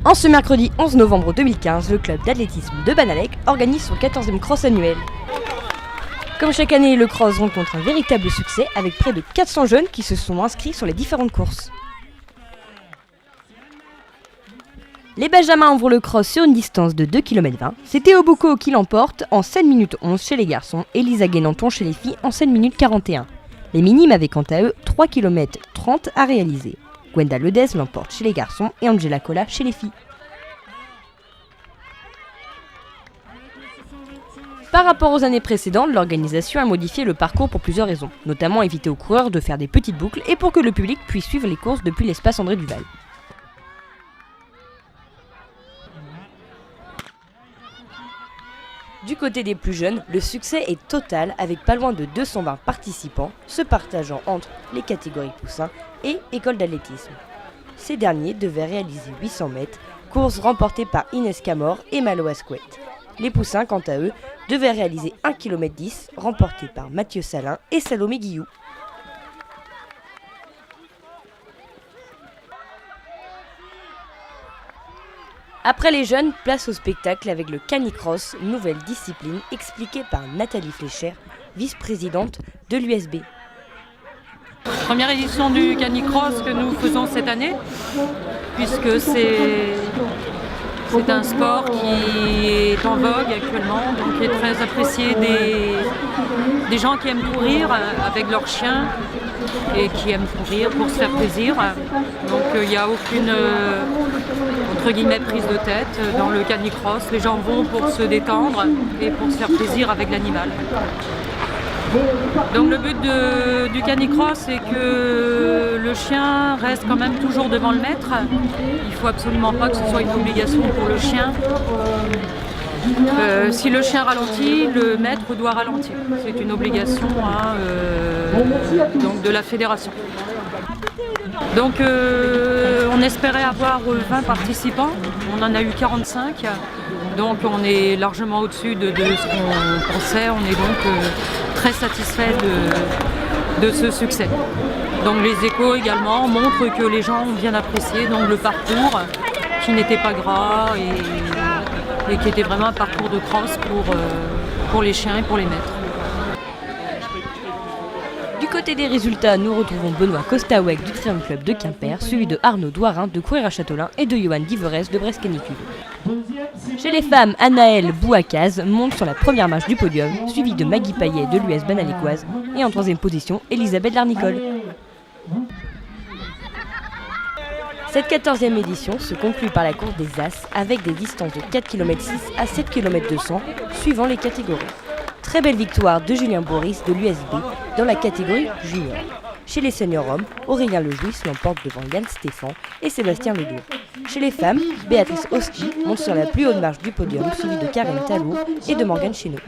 En ce mercredi 11 novembre 2015, le club d'athlétisme de Banalec organise son 14e cross annuel. Comme chaque année, le cross rencontre un véritable succès avec près de 400 jeunes qui se sont inscrits sur les différentes courses. Les Benjamins ouvrent le cross sur une distance de 2,20 km. C'est Théo Boucaud qui l'emporte en 7 minutes 11 chez les garçons et Lisa Guénanton chez les filles en 7 minutes 41. Les minimes avaient quant à eux 3 km 30 à réaliser. Gwenda Ledez l'emporte chez les garçons et Angela Cola chez les filles. Par rapport aux années précédentes, l'organisation a modifié le parcours pour plusieurs raisons, notamment éviter aux coureurs de faire des petites boucles et pour que le public puisse suivre les courses depuis l'espace André Duval. Du côté des plus jeunes, le succès est total avec pas loin de 220 participants se partageant entre les catégories poussins et école d'athlétisme. Ces derniers devaient réaliser 800 mètres, course remportée par Inès Camor et Malo Asquette. Les poussins, quant à eux, devaient réaliser 1,10 km remporté par Mathieu Salin et Salomé Guillou. Après les jeunes, place au spectacle avec le canicross, nouvelle discipline expliquée par Nathalie Flécher, vice-présidente de l'USB. Première édition du canicross que nous faisons cette année, puisque c'est un sport qui est en vogue actuellement, donc qui est très apprécié des gens qui aiment courir avec leurs chiens et qui aiment courir pour se faire plaisir. Donc il n'y a aucune entre guillemets prise de tête dans le canicross. Les gens vont pour se détendre et pour se faire plaisir avec l'animal. Donc le but du canicross, c'est que le chien reste quand même toujours devant le maître. Il ne faut absolument pas que ce soit une obligation pour le chien. Si le chien ralentit, le maître doit ralentir. C'est une obligation donc de la fédération. Donc on espérait avoir 20 participants, on en a eu 45, donc on est largement au-dessus de ce qu'on pensait, on est donc très satisfait de ce succès. Donc les échos également montrent que les gens ont bien apprécié donc le parcours qui n'était pas gras et qui était vraiment un parcours de cross pour les chiens et pour les maîtres. Du côté des résultats, nous retrouvons Benoît Costaweg du Triangle Club de Quimper, suivi de Arnaud Douarin de Courir à Châtelain et de Johan Diverès de Brest Canicule. Chez les femmes, Anaëlle Bouakaz monte sur la première marche du podium, suivie de Maggie Payet de l'US Banalécoise et en troisième position, Elisabeth Larnicole. Cette 14e édition se conclut par la course des As avec des distances de 4,6 km à 7,2 km suivant les catégories. Très belle victoire de Julien Boris de l'USB dans la catégorie junior. Chez les seniors hommes, Aurélien Lejouis l'emporte devant Yann Stéphan et Sébastien Ledour. Chez les femmes, Béatrice Oski monte sur la plus haute marche du podium, suivie de Karen Talot et de Morgane Chéneau.